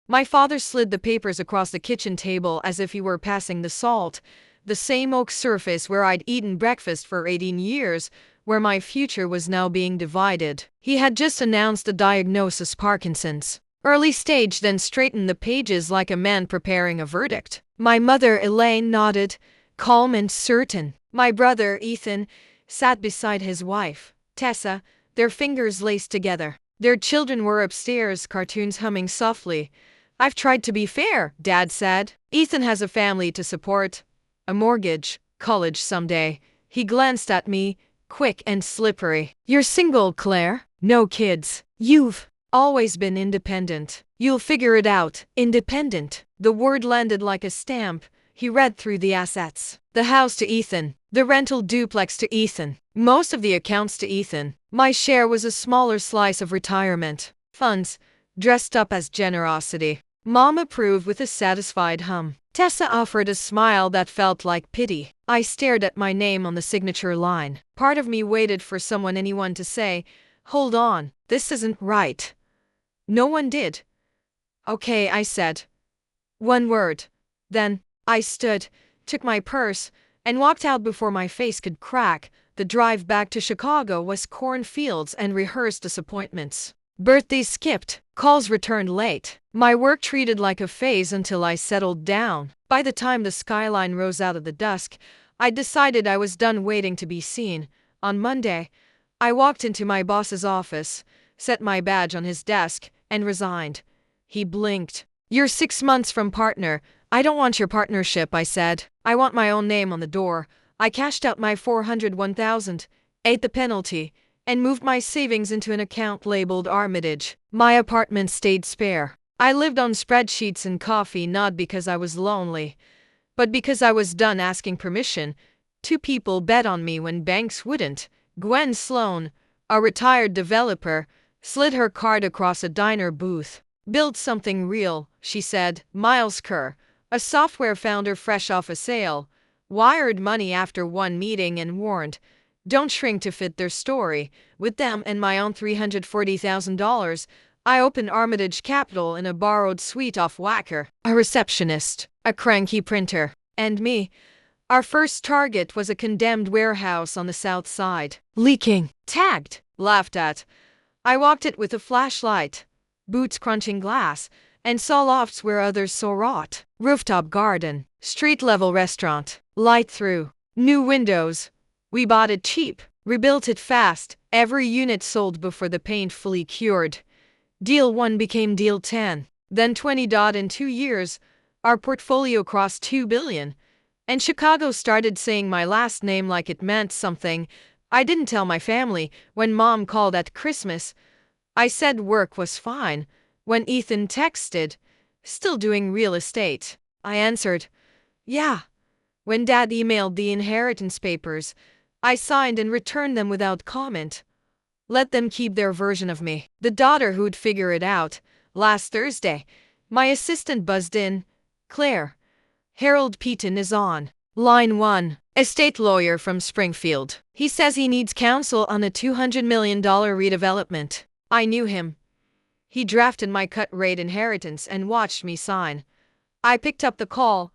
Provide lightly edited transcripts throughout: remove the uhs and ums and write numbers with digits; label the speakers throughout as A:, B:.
A: My father slid the papers across the kitchen table as if he were passing the salt, the same oak surface where I'd eaten breakfast for 18 years, where my future was now being divided. He had just announced the diagnosis: Parkinson's. Early stage, then straightened the pages like a man preparing a verdict. My mother, Elaine, nodded, calm and certain. My brother, Ethan, sat beside his wife, Tessa, their fingers laced together. Their children were upstairs, cartoons humming softly. "I've tried to be fair," Dad said. "Ethan has a family to support, a mortgage, college someday." He glanced at me, quick and slippery. "You're single, Claire? No kids? You've always been independent. You'll figure it out." Independent. The word landed like a stamp. He read through the assets. The house to Ethan. The rental duplex to Ethan. Most of the accounts to Ethan. My share was a smaller slice of retirement funds, dressed up as generosity. Mom approved with a satisfied hum. Tessa offered a smile that felt like pity. I stared at my name on the signature line. Part of me waited for anyone to say, "Hold on, this isn't right." No one did. "Okay," I said. One word. Then, I stood, took my purse, and walked out before my face could crack. The drive back to Chicago was cornfields and rehearsed disappointments. Birthdays skipped, calls returned late. My work treated like a phase until I settled down. By the time the skyline rose out of the dusk, I decided I was done waiting to be seen. On Monday, I walked into my boss's office, set my badge on his desk, and resigned. He blinked. "You're 6 months from partner. I don't want your partnership," I said. "I want my own name on the door." I cashed out my $401,000, ate the penalty, and moved my savings into an account labeled Armitage. My apartment stayed spare. I lived on spreadsheets and coffee, not because I was lonely, but because I was done asking permission. 2 people bet on me when banks wouldn't. Gwen Sloan, a retired developer, slid her card across a diner booth. "Build something real," she said. Miles Kerr, a software founder fresh off a sale, wired money after one meeting and warned, "Don't shrink to fit their story." With them and my own $340,000, I opened Armitage Capital in a borrowed suite off Wacker. A receptionist, a cranky printer, and me. Our first target was a condemned warehouse on the south side. Leaking, tagged, laughed at. I walked it with a flashlight, boots crunching glass, and saw lofts where others saw rot. Rooftop garden, street-level restaurant, light through, new windows. We bought it cheap, rebuilt it fast, every unit sold before the paint fully cured. Deal 1 became deal 10, then 20. In 2 years, our portfolio crossed $2 billion, and Chicago started saying my last name like it meant something. I didn't tell my family. When Mom called at Christmas, I said work was fine. When Ethan texted, "Still doing real estate?" I answered, "Yeah." When Dad emailed the inheritance papers, I signed and returned them without comment. Let them keep their version of me. The daughter who'd figure it out. Last Thursday, my assistant buzzed in. "Claire, Harold Peaton is on line 1. Estate lawyer from Springfield. He says he needs counsel on a $200 million redevelopment." I knew him. He drafted my cut-rate inheritance and watched me sign. I picked up the call.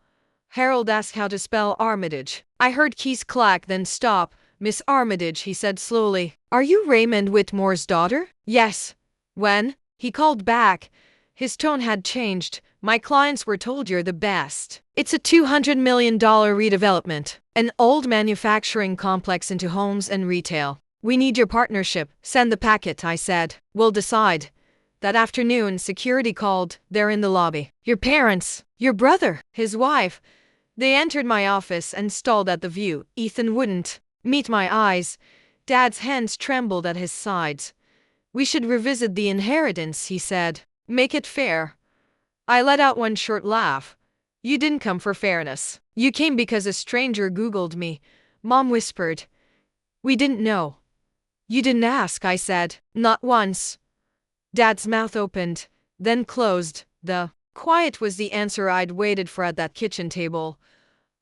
A: Harold asked how to spell Armitage. I heard keys clack, then stop. "Miss Armitage," he said slowly. "Are you Raymond Whitmore's daughter?" "Yes." "When?" He called back. His tone had changed. "My clients were told you're the best. It's a $200 million redevelopment, an old manufacturing complex into homes and retail. We need your partnership." "Send the packet," I said. "We'll decide." That afternoon, security called. They're in the lobby. "Your parents, your brother, his wife." They entered my office and stalled at the view. Ethan wouldn't meet my eyes. Dad's hands trembled at his sides. "We should revisit the inheritance," he said. "Make it fair." I let out one short laugh. "You didn't come for fairness. You came because a stranger Googled me." Mom whispered, "We didn't know." "You didn't ask," I said. "Not once." Dad's mouth opened, then closed. The quiet was the answer I'd waited for at that kitchen table.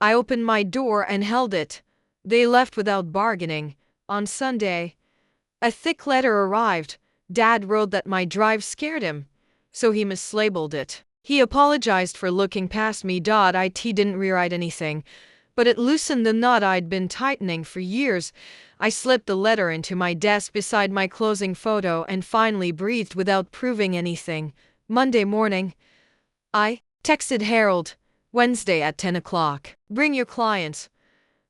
A: I opened my door and held it. They left without bargaining. On Sunday, a thick letter arrived. Dad wrote that my drive scared him, so he mislabeled it. He apologized for looking past me. It didn't rewrite anything, but it loosened the knot I'd been tightening for years. I slipped the letter into my desk beside my closing photo and finally breathed without proving anything. Monday morning. I texted Harold. Wednesday at 10 o'clock. Bring your clients.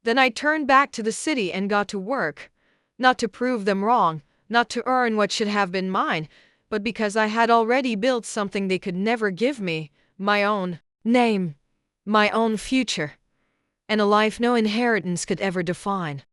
A: Then I turned back to the city and got to work. Not to prove them wrong, not to earn what should have been mine, but because I had already built something they could never give me, my own name, my own future, and a life no inheritance could ever define.